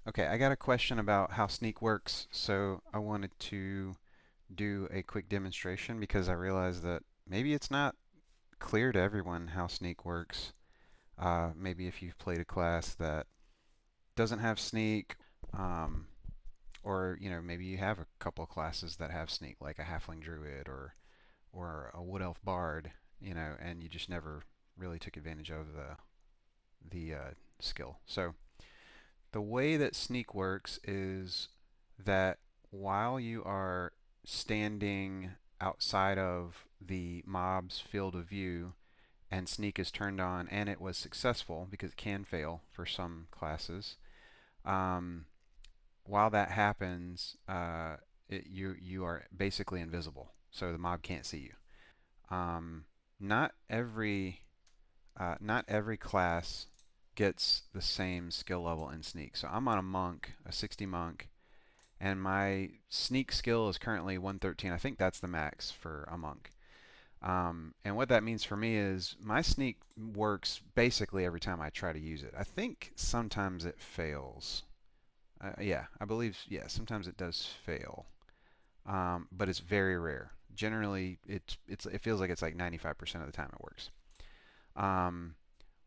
Okay, I got a question about how sneak works, so I wanted to do a quick demonstration because I realized that maybe it's not clear to everyone how sneak works. Maybe if you've played a class that doesn't have sneak, um, or maybe you have a couple of classes that have sneak, like a halfling druid or a wood elf bard, and you just never really took advantage of the skill. So the way that sneak works is that while you are standing outside of the mob's field of view and sneak is turned on and it was successful because it can fail for some classes, um, while that happens, you are basically invisible, so the mob can't see you. Not every class gets the same skill level in sneak. So I'm on a monk, a 60 monk, and my sneak skill is currently 113. I think that's the max for a monk. And what that means for me is my sneak works basically every time I try to use it. I think sometimes it fails. Yeah, I believe, yeah, sometimes it does fail. But it's very rare. Generally, it feels like it's like 95% of the time it works. Um,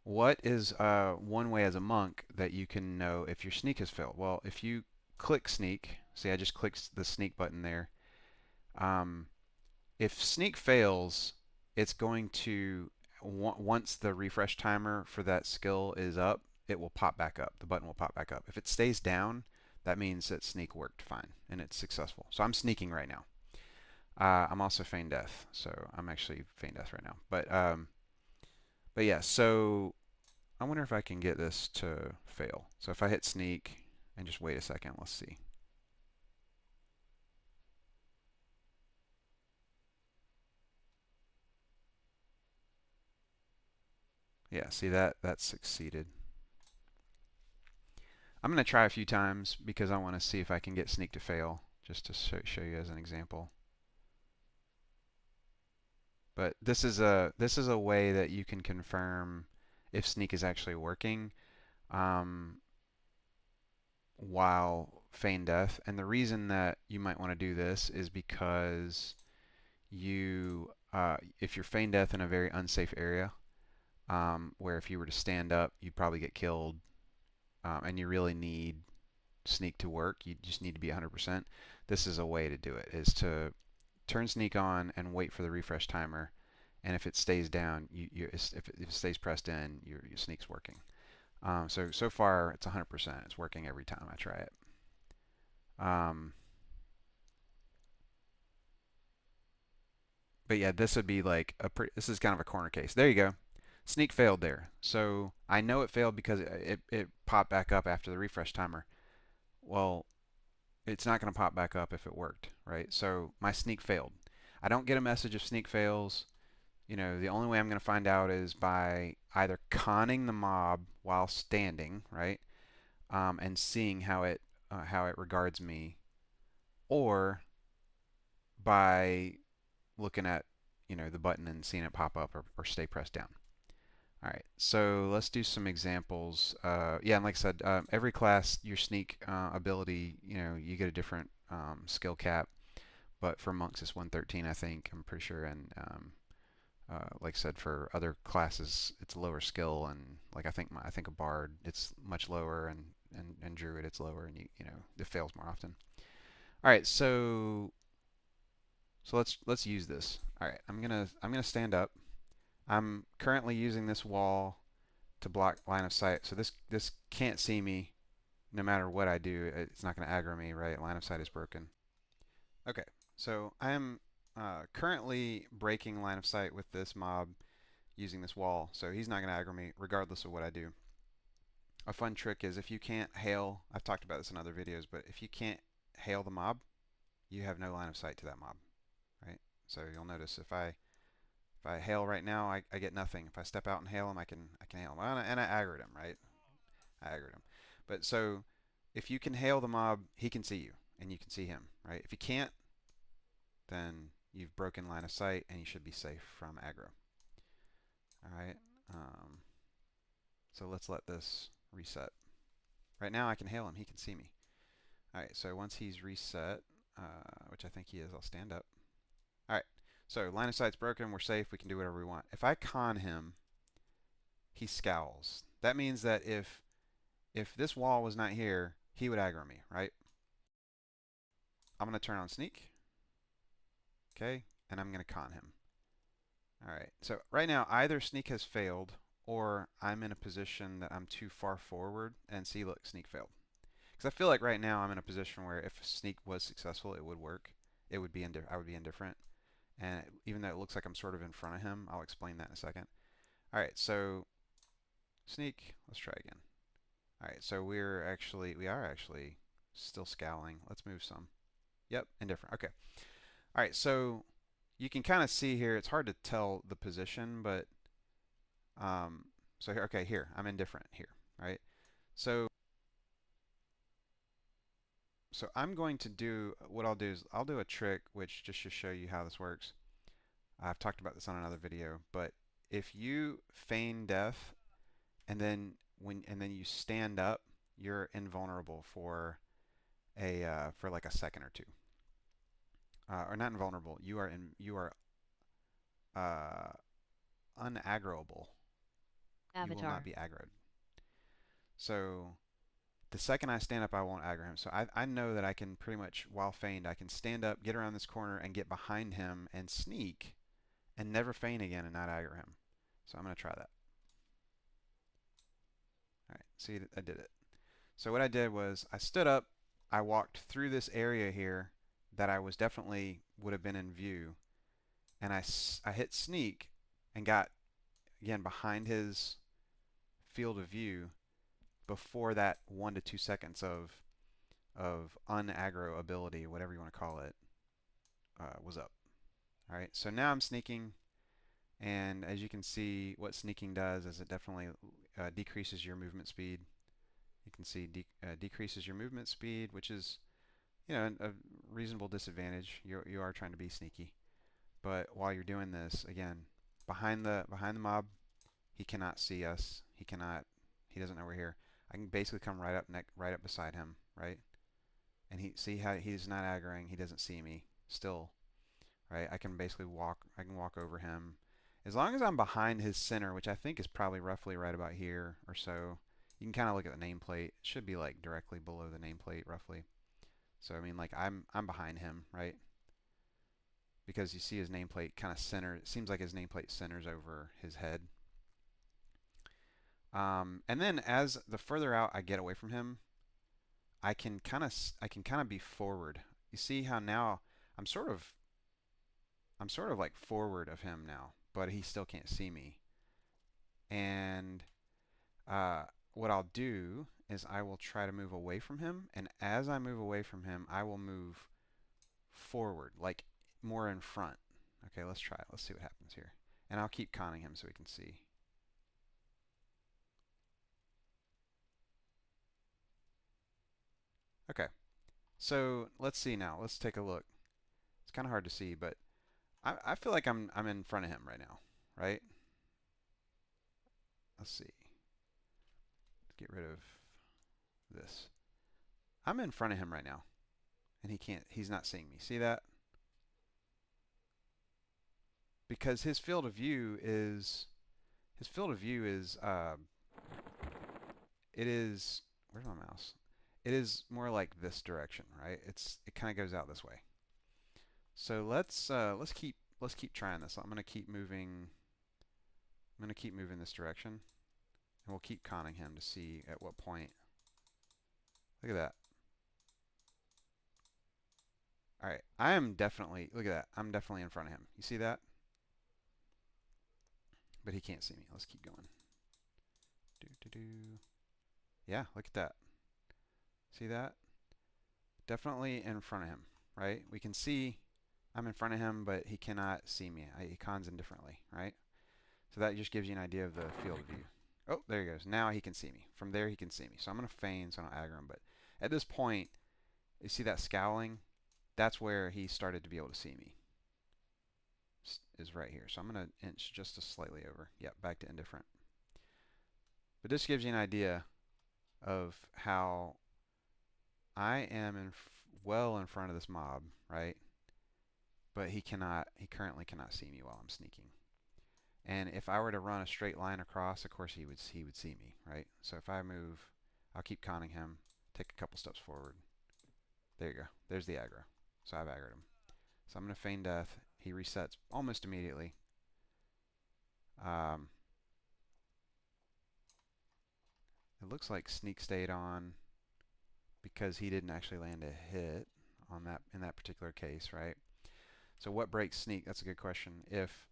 What is one way as a monk that you can know if your sneak has failed? Well, if you click sneak, see I just clicked the sneak button there. Um, if sneak fails, it's going to, once the refresh timer for that skill is up, it will pop back up. The button will pop back up. If it stays down, that means that sneak worked fine and it's successful. So I'm sneaking right now. I'm also feign death, so I'm actually feign death right now. But yeah, so I wonder if I can get this to fail. So if I hit sneak and just wait a second, let's see. Yeah, see that succeeded. I'm going to try a few times because I want to see if I can get sneak to fail, just to show you as an example. But this is a way that you can confirm if sneak is actually working um, while feign death. And the reason that you might want to do this is because if you're feign death in a very unsafe area, where if you were to stand up, you'd probably get killed, and you really need sneak to work. You just need to be 100%. This is a way to do it: is to turn sneak on and wait for the refresh timer. And if it stays down, if it stays pressed in, your sneak's working. So far it's 100%. It's working every time I try it. Um, but yeah, this would be like this is kind of a corner case. There you go. Sneak failed there. So I know it failed because it popped back up after the refresh timer. Well, it's not going to pop back up if it worked, right? So my sneak failed. I don't get a message if sneak fails. The only way I'm going to find out is by either conning the mob while standing, right, and seeing how it regards me, or by looking at the button and seeing it pop up or stay pressed down. All right, so let's do some examples. Yeah, and like I said, every class, your sneak ability, you get a different skill cap. But for monks, it's 113, I think. I'm pretty sure. And like I said, for other classes, it's lower skill. And like I think a bard, it's much lower, and druid, it's lower, and it fails more often. All right, so let's use this. All right, I'm gonna stand up. I'm currently using this wall to block line of sight. So this can't see me no matter what I do. It's not going to aggro me, right? Line of sight is broken. Okay, so I am currently breaking line of sight with this mob using this wall. So he's not going to aggro me regardless of what I do. A fun trick is if you can't hail, I've talked about this in other videos, but if you can't hail the mob, you have no line of sight to that mob, right? So you'll notice if I hail right now, I get nothing. If I step out and hail him, I can hail him. And I aggroed him, right? I aggroed him. But so if you can hail the mob, he can see you and you can see him, right? If you can't, then you've broken line of sight and you should be safe from aggro. All right. Um, so let's let this reset. Right now I can hail him. He can see me. All right, so once he's reset, which I think he is, I'll stand up. All right, so line of sight's broken. We're safe. We can do whatever we want. If I con him, he scowls. That means that if this wall was not here, he would aggro me, right? I'm going to turn on sneak. Okay, and I'm going to con him. All right, so right now either sneak has failed or I'm in a position that I'm too far forward. And see, look, sneak failed. Because I feel like right now I'm in a position where if sneak was successful, it would work. It would be I would be indifferent. And even though it looks like I'm sort of in front of him, I'll explain that in a second. All right, so sneak. Let's try again. All right, so we are actually still scowling. Let's move some. Yep, indifferent. Okay. All right, so you can kind of see here. It's hard to tell the position, but so here, okay, here I'm indifferent here, right? So I'm going to do what I'll do is I'll do a trick which just to show you how this works. I've talked about this on another video, but if you feign death and then you stand up, you're invulnerable for for like a second or two. Or not invulnerable. You are uh, unaggroable. You will not Avatar. be aggroed. So the second I stand up, I won't aggro him. So I know that I can pretty much, while feigned, I can stand up, get around this corner, and get behind him and sneak, and never feign again and not aggro him. So I'm going to try that. All right, see, I did it. So what I did was I stood up, I walked through this area here that I was definitely would have been in view, and I hit sneak and got again behind his field of view before that 1 to 2 seconds of unaggro ability, whatever you want to call it, was up. All right, so now I'm sneaking, and as you can see, what sneaking does is it definitely decreases your movement speed. You can see decreases your movement speed, which is a reasonable disadvantage. You are trying to be sneaky, but while you're doing this, again, behind the mob, he cannot see us. He doesn't know we're here. I can basically come right up beside him, right? And see how he's not aggroing. He doesn't see me still, right? I can basically walk. I can walk over him, as long as I'm behind his center, which I think is probably roughly right about here or so. You can kind of look at the nameplate. It should be like directly below the nameplate, roughly. So I mean, like I'm behind him, right? Because you see his nameplate kind of center. It seems like his nameplate centers over his head. And then as the further out I get away from him, I can kind of be forward. You see how now I'm sort of I'm sort of like forward of him now, but he still can't see me. And what I'll do is I will try to move away from him, and as I move away from him, I will move forward, like more in front. Okay, let's try it. Let's see what happens here. And I'll keep conning him so we can see. Okay, so let's see now. Let's take a look. It's kind of hard to see, but I feel like I'm in front of him right now, right? Let's see. Let's get rid of this. I'm in front of him right now, and he's not seeing me. See that? Because his field of view is it is where's my mouse? It is more like this direction, right? It kind of goes out this way. So let's keep trying this. I'm gonna keep moving this direction, and we'll keep conning him to see at what point. Look at that. All right, I am definitely look at that. I'm definitely in front of him. You see that? But he can't see me. Let's keep going. Do do do. Yeah, look at that. See that? Definitely in front of him, right? We can see I'm in front of him, but he cannot see me. He cons indifferently, right? So that just gives you an idea of the field of view. Oh, there he goes. Now he can see me. From there, he can see me. So I'm going to feign so I don't aggro him. But at this point, you see that scowling? That's where he started to be able to see me. Is right here. So I'm going to inch just a slightly over. Yep, back to indifferent. But this gives you an idea of how I am well in front of this mob, right? But he currently cannot see me while I'm sneaking. And if I were to run a straight line across, of course he would see me, right? So if I move, I'll keep conning him, take a couple steps forward. There you go. There's the aggro. So I've aggroed him. So I'm going to feign death. He resets almost immediately. Um, it looks like sneak stayed on because he didn't actually land a hit on that in that particular case, right? So what breaks sneak? That's a good question. If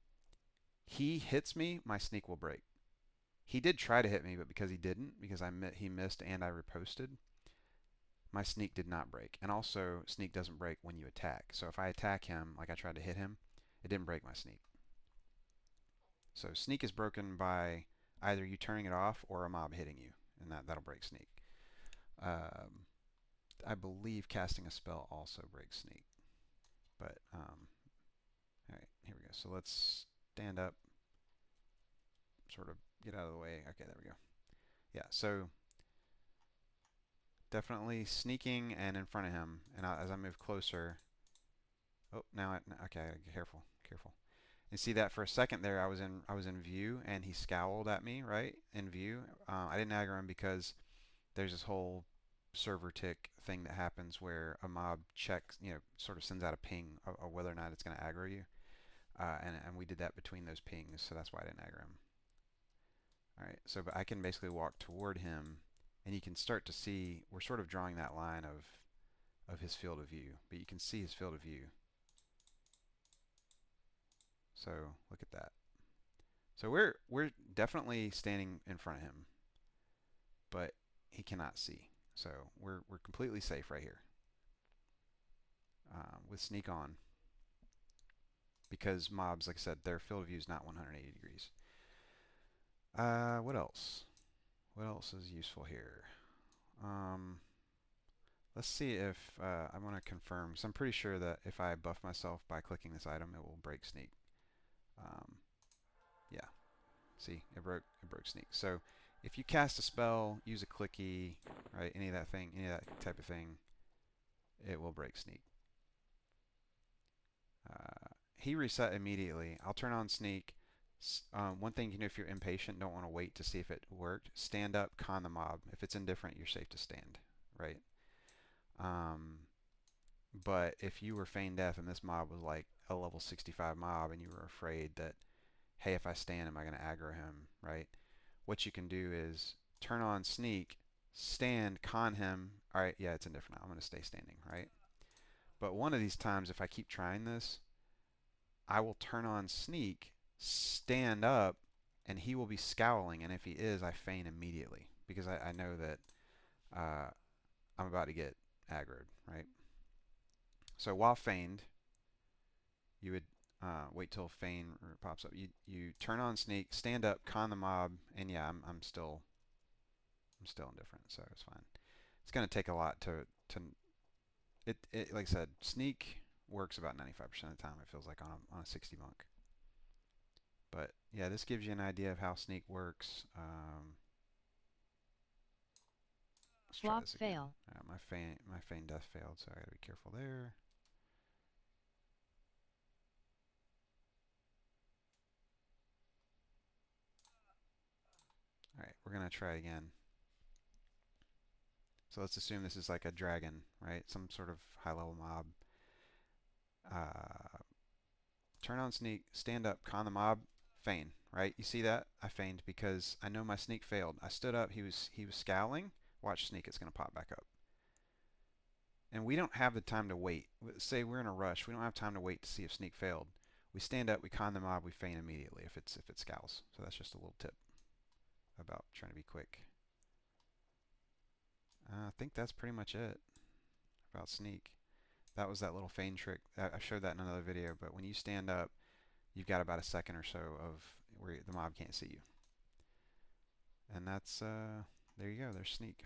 he hits me, my sneak will break. He did try to hit me, but because he didn't, because he missed and I riposted, my sneak did not break. And also, sneak doesn't break when you attack. So if I attack him, like I tried to hit him, it didn't break my sneak. So sneak is broken by either you turning it off or a mob hitting you, and that'll break sneak. Um, I believe casting a spell also breaks sneak. But all right, here we go. So let's stand up, sort of get out of the way. Okay, there we go. Yeah, so definitely sneaking and in front of him. And as I move closer, oh, okay, careful, careful. You see that for a second there, I was in view, and he scowled at me, right, in view. I didn't aggro him because there's this whole server tick thing that happens where a mob checks, sort of sends out a ping of whether or not it's going to aggro you. And we did that between those pings, so that's why I didn't aggro him. All right, so but I can basically walk toward him, and you can start to see we're sort of drawing that line of his field of view, but you can see his field of view. So look at that. So we're definitely standing in front of him, but he cannot see. So we're completely safe right here with sneak on because mobs, like I said, their field of view is not 180 degrees. What else? What else is useful here? Um, let's see if I want to confirm. So I'm pretty sure that if I buff myself by clicking this item, it will break sneak. Um, yeah. See, it broke sneak. So if you cast a spell, use a clicky, right? Any of that type of thing, it will break sneak. He reset immediately. I'll turn on sneak. One thing you can do if you're impatient, don't want to wait to see if it worked. Stand up, con the mob. If it's indifferent, you're safe to stand, right? But if you were feign death and this mob was like a level 65 mob and you were afraid that, hey, if I stand, am I going to aggro him, right? What you can do is turn on sneak, stand, con him. All right, yeah, it's indifferent now. I'm going to stay standing, right? But one of these times, if I keep trying this, I will turn on sneak, stand up, and he will be scowling. And if he is, I feign immediately because I know that uh, I'm about to get aggroed, right? So while feigned, you would wait till feign pops up. You turn on sneak, stand up, con the mob, and yeah, I'm still indifferent, so it's fine. It's going to take a lot to like I said, sneak works about 95% of the time. It feels like on a 60 monk. But yeah, this gives you an idea of how sneak works. Let's try this again. Fail. My feign death failed, so I gotta be careful there. All right, we're gonna try again. So let's assume this is like a dragon, right? Some sort of high-level mob. Uh, turn on sneak, stand up, con the mob, feign, right? You see that? I feigned because I know my sneak failed. I stood up, he was scowling. Watch sneak, it's going to pop back up. And we don't have the time to wait. Say we're in a rush, we don't have time to wait to see if sneak failed. We stand up, we con the mob, we feign immediately if it scowls. So that's just a little tip about trying to be quick. I think that's pretty much it about sneak. That was that little feign trick. I showed that in another video, but when you stand up, you've got about a second or so of where the mob can't see you. And that's, there you go, there's sneak.